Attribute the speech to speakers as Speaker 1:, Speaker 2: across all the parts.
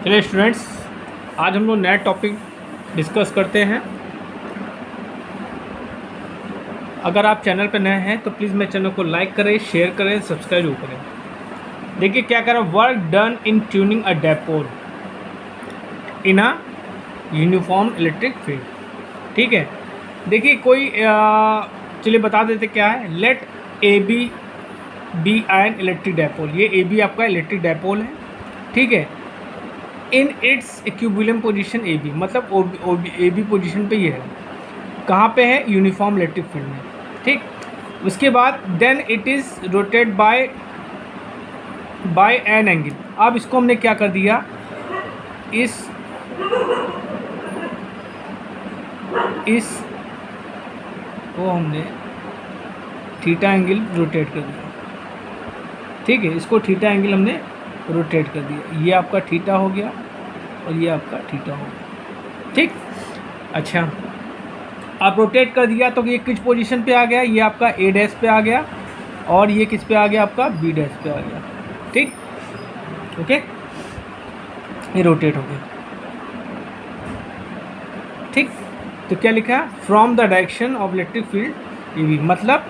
Speaker 1: चलिए स्टूडेंट्स, आज हम लोग नया टॉपिक डिस्कस करते हैं। अगर आप चैनल पर नए हैं तो प्लीज़ मेरे चैनल को लाइक करें, शेयर करें, सब्सक्राइब जरूर करें। देखिए क्या करें, work done in tuning a dipole in a uniform electric field. ठीक है, देखिए कोई चलिए बता देते क्या है। Let A B an electric dipole. ये ए बी आपका इलेक्ट्रिक डायपोल है। ठीक है, in its equilibrium position A B, मतलब ए बी पोजिशन पे ये है। कहाँ पे है? यूनिफॉर्म इलेक्ट्रिक फील्ड में। ठीक, उसके बाद then it is rotate by an angle. अब इसको हमने क्या कर दिया, इस को हमने थीटा एंगल रोटेट कर दिया। ठीक है, इसको थीटा एंगल हमने रोटेट कर दिया। ये आपका थीटा हो गया और ये आपका थीटा हो गया। ठीक, अच्छा, आप रोटेट कर दिया तो ये किस पोजीशन पे आ गया? ये आपका ए डैश पे आ गया और ये किस पे आ गया? आपका बी डैश पे आ गया। ठीक, ओके, ये रोटेट हो गया। ठीक, तो क्या लिखा है? From the direction of electric field A B, मतलब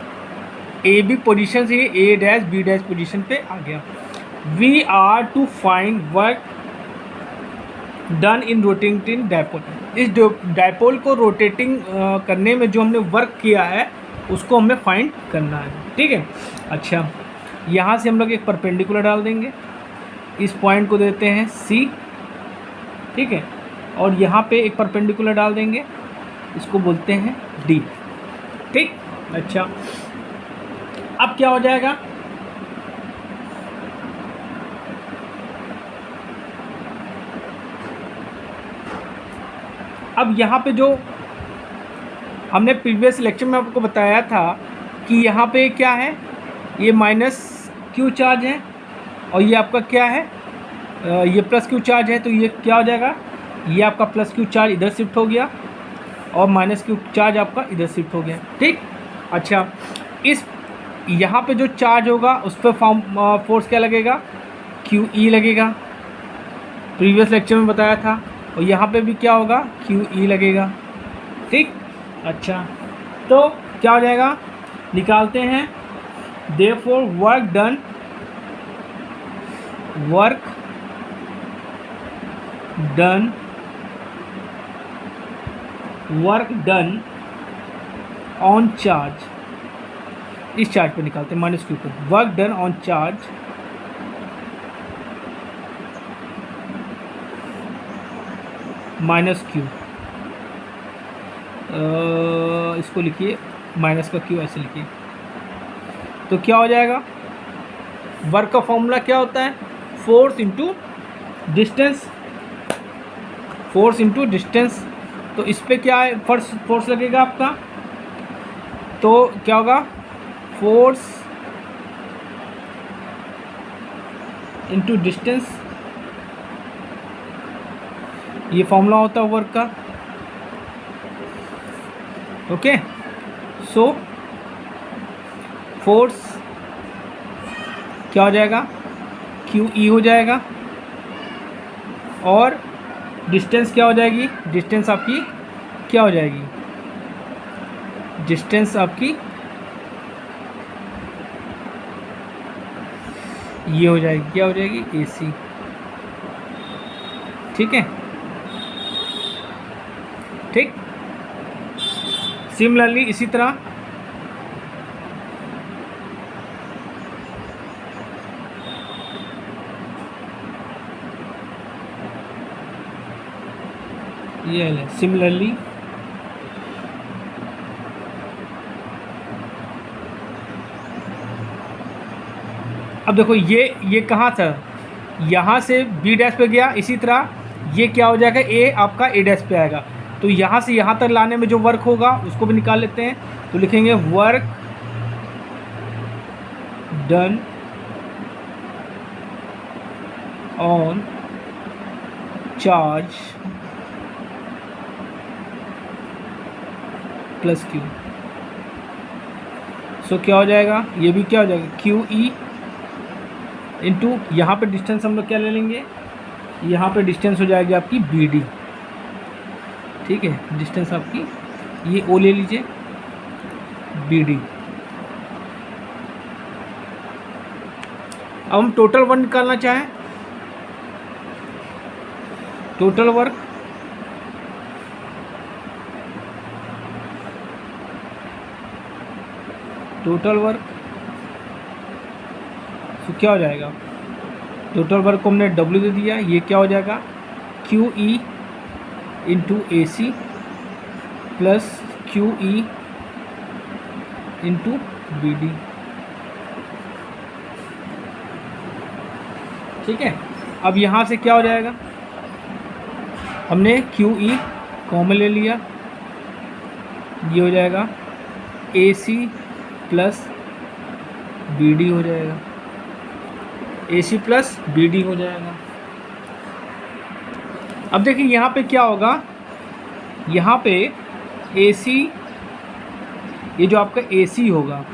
Speaker 1: ए बी पोजिशन से A dash B dash position पे आ गया। We are to find work done in rotating dipole. इस डायपोल को रोटेटिंग करने में जो हमने वर्क किया है उसको हमें फाइंड करना है। ठीक है, अच्छा, यहाँ से हम लोग एक परपेंडिकुलर डाल देंगे, इस पॉइंट को देते हैं सी। ठीक है, और यहाँ पे एक परपेंडिकुलर डाल देंगे, इसको बोलते हैं डी। ठीक, अच्छा, अब क्या हो जाएगा? अब यहाँ पे जो हमने प्रीवियस लेक्चर में आपको बताया था कि यहाँ पे क्या है, ये माइनस क्यू चार्ज है और ये आपका क्या है, ये प्लस क्यू चार्ज है। तो ये क्या हो जाएगा? ये आपका प्लस क्यू चार्ज इधर शिफ्ट हो गया और माइनस क्यू चार्ज आपका इधर शिफ्ट हो गया। ठीक, अच्छा, इस यहाँ पे जो चार्ज होगा उस पर फोर्स क्या लगेगा? क्यू ई लगेगा, प्रीवियस लेक्चर में बताया था। और यहाँ पे भी क्या होगा? क्यू ई लगेगा। ठीक, अच्छा, तो क्या हो जाएगा? निकालते हैं। Therefore work done on charge, इस चार्ज पे निकालते हैं माइनस क्यू पे। Work done on charge minus Q, इसको लिखिए माइनस का क्यू, ऐसे लिखिए। तो क्या हो जाएगा? वर्क का फॉर्मूला क्या होता है? Force into distance. तो इस पे क्या है? फोर्स लगेगा आपका, तो क्या होगा? फोर्स इंटू डिस्टेंस, ये फॉर्मूला होता है वर्क का। ओके, सो फोर्स क्या हो जाएगा? क्यू ई हो जाएगा और डिस्टेंस क्या हो जाएगी? डिस्टेंस आपकी क्या हो जाएगी? डिस्टेंस आपकी ये हो जाएगी, क्या हो जाएगी? ए सी। ठीक है, ठीक, सिमिलरली इसी तरह ये है। सिमिलरली अब देखो, ये कहाँ था? यहाँ से बी डैश पे गया। इसी तरह ये क्या हो जाएगा? ए आपका ए डैश पे आएगा। तो यहाँ से यहाँ तक लाने में जो वर्क होगा उसको भी निकाल लेते हैं। तो लिखेंगे work done on charge plus Q. So क्या हो जाएगा? ये भी क्या हो जाएगा? क्यू ई इंटू यहाँ पे डिस्टेंस हम लोग क्या ले लेंगे? यहाँ पे डिस्टेंस हो जाएगी आपकी बी डी, ठीक है, डिस्टेंस आपकी ये ओ ले लीजिए, बी डी। अब हम टोटल वर्क निकालना चाहें, टोटल वर्क तो क्या हो जाएगा, टोटल वर्क को हमने W दे दिया, ये क्या हो जाएगा Q E into A C plus Q E into B D, ठीक है। अब यहाँ से क्या हो जाएगा, हमने क्यू ई कॉमन ले लिया, ये हो जाएगा ए सी प्लस बी डी हो जाएगा, ए सी प्लस बी डी हो जाएगा। अब देखिए यहाँ पे क्या होगा, यहाँ पे ए सी, ये जो आपका ए सी होगा,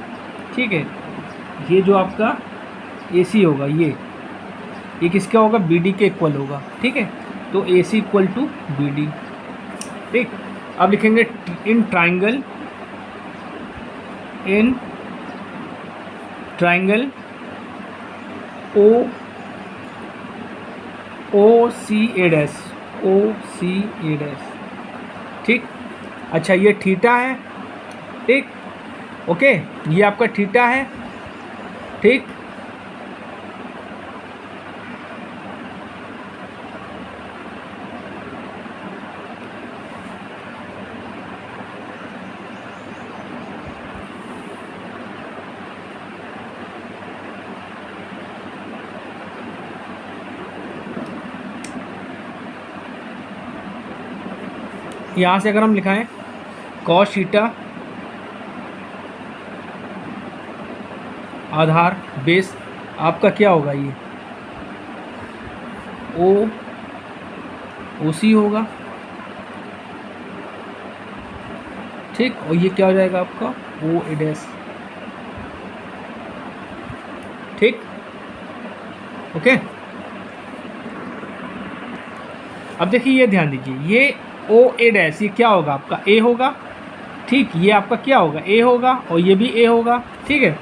Speaker 1: ठीक है, ये जो आपका ए सी होगा ये किसका होगा, बी डी के इक्वल होगा, ठीक है। तो ए सी इक्वल टू बी डी, ठीक। अब लिखेंगे in triangle O C A dash, ठीक। अच्छा ये थीटा है, ठीक, ओके, ये आपका थीटा है, ठीक। यहाँ से अगर हम लिखाएं कॉस थीटा आधार बेस आपका क्या होगा, ये ओ सी होगा, ठीक। और ये क्या हो जाएगा आपका ओ ए डैश, ठीक, ओके। अब देखिए ये ध्यान दीजिए, ये ओ ए डैश ये क्या होगा आपका ए होगा, ठीक, ये आपका क्या होगा ए होगा और ये भी ए होगा, ठीक है।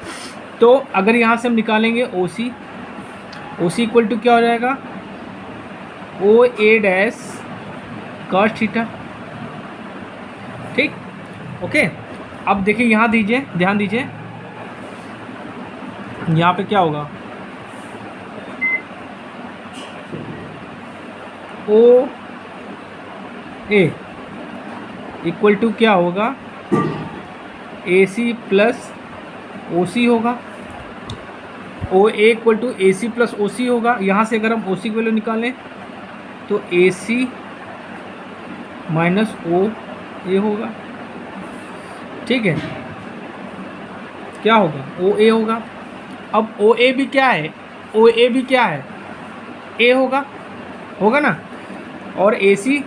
Speaker 1: तो अगर यहाँ से हम निकालेंगे ओ सी इक्वल टू क्या हो जाएगा ओ ए डैश कॉस थीटा, ठीक, ओके। अब देखिए यहाँ दीजिए, ध्यान दीजिए, यहाँ पे क्या होगा ओ ए इक्वल टू क्या होगा ए सी प्लस ओ सी होगा, O A equal to A C plus O C होगा। यहाँ से अगर हम ओ सी की वैल्यू निकालें तो ए सी माइनस ओ ए होगा, ठीक है, क्या होगा ओ ए होगा। अब ओ ए भी क्या है, ओ ए भी क्या है ए होगा ना, और ए सी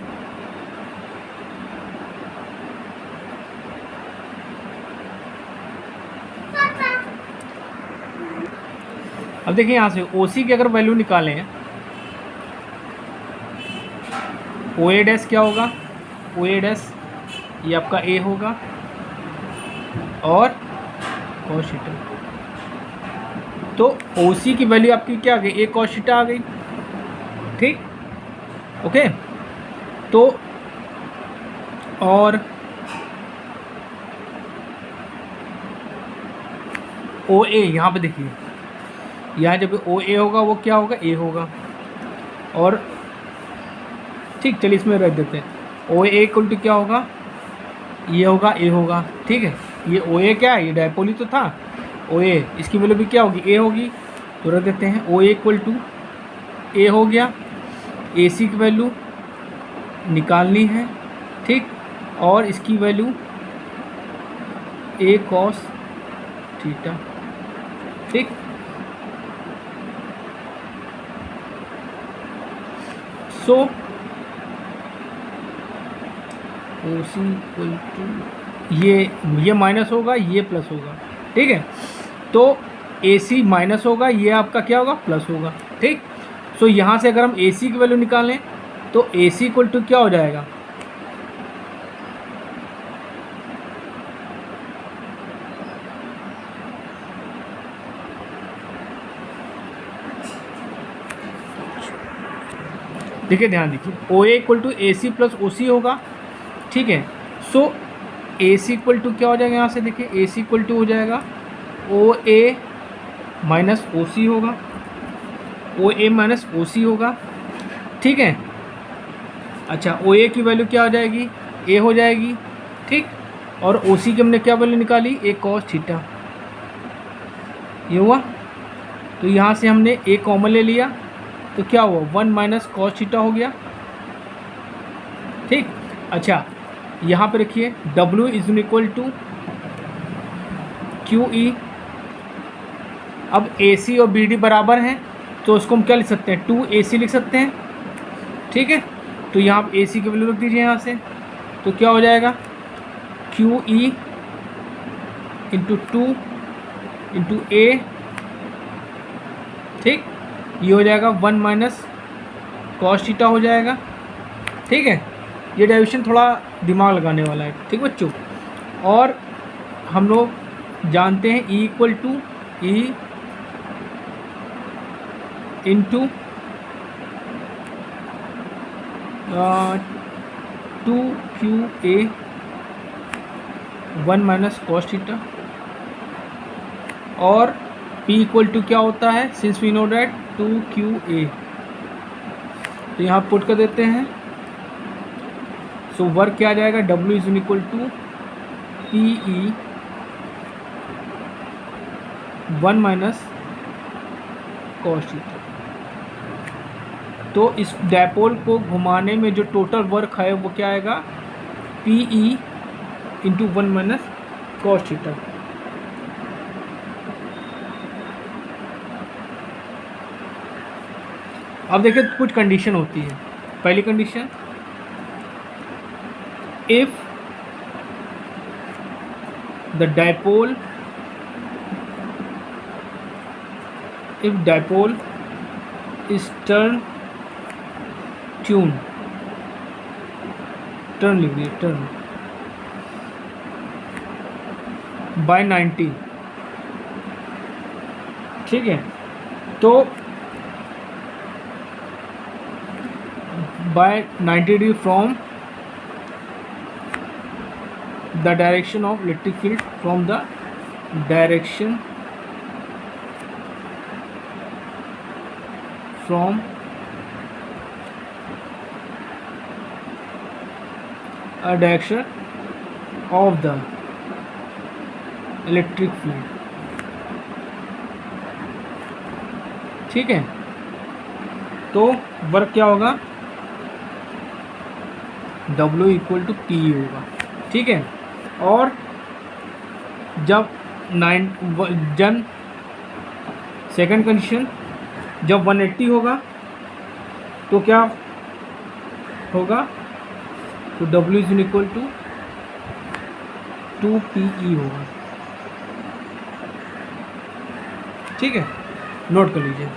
Speaker 1: अब देखिए यहाँ से ओ सी की अगर वैल्यू निकालें, ओ ए डैश क्या होगा, ओ ए डैश ये आपका ए होगा और कॉस थीटा, तो ओ सी की वैल्यू आपकी क्या आ गई ए कॉस थीटा आ गई, ठीक, ओके। तो और ओ ए यहाँ पे देखिए, यहाँ जब ओ ए होगा वो क्या होगा ए होगा, और ठीक, चलिए इसमें रख देते हैं, ओ ए इक्वल टू क्या होगा ये होगा ए होगा, ठीक है। ये ओ ए क्या है, ये डायपोल ही तो था, ओ ए इसकी वैल्यू भी क्या होगी ए होगी, तो रख देते हैं ओ ए इक्वल टू ए हो गया, ए सी की वैल्यू निकालनी है, ठीक, और इसकी वैल्यू ए कॉस थीटा, ठीक। सो ओ सी इक्वल टू ये माइनस होगा ये प्लस होगा, ठीक है। तो ए सी माइनस होगा, ये आपका क्या होगा प्लस होगा, ठीक। सो यहाँ से अगर हम ए सी की वैल्यू निकालें तो ए सी इक्वल टू क्या हो जाएगा, देखिए ध्यान दीजिए, O A equal to A C plus O C होगा, ठीक है। सो ए सी इक्वल टू क्या हो जाएगा, यहाँ से देखिए ए सी इक्वल टू हो जाएगा ओ ए माइनस ओ सी होगा, ओ ए माइनस ओ सी होगा, ठीक है। अच्छा, ओ ए की वैल्यू क्या हो जाएगी, ए हो जाएगी, ठीक। और ओ सी की हमने क्या वैल्यू निकाली, ए कॉस थीटा, ये हुआ। तो यहाँ से हमने ए कॉमन ले लिया तो क्या हुआ, 1 माइनस कॉस थीटा हो गया, ठीक। अच्छा, यहाँ पे रखिए W is equal to Q E. अब ए सी और बी डी बराबर हैं तो उसको हम क्या लिख सकते हैं, 2AC लिख सकते हैं, ठीक है। तो यहाँ आप AC की वैल्यू रख दीजिए यहाँ से, तो क्या हो जाएगा क्यू ई इंटू 2 इंटू ए, ठीक। ये हो जाएगा 1 माइनस कॉस थीटा हो जाएगा, ठीक है। ये डेरिवेशन थोड़ा दिमाग लगाने वाला है, ठीक बच्चों। और हम लोग जानते हैं E equal to E into 2QA 1 minus cos theta, और P इक्वल टू क्या होता है, since we know that 2QA, तो यहाँ पुट कर देते हैं। सो वर्क क्या आ जाएगा, W is equal to PE 1 minus cos theta. तो इस डायपोल को घुमाने में जो टोटल वर्क है वो क्या आएगा, PE into 1 minus cos theta. अब देखिए कुछ कंडीशन होती है। पहली condition, if the dipole is turn लिख दिए, टर्न बाय 90, ठीक है। तो by 90 degree from the direction of electric field, from the direction from a direction of the electric field, ठीक है। तो वर्क क्या होगा, W इक्वल टू PE होगा, ठीक है। और जब सेकंड कंडीशन, जब 180 होगा तो क्या होगा, तो W is equal to 2PE होगा, ठीक है। नोट कर लीजिए।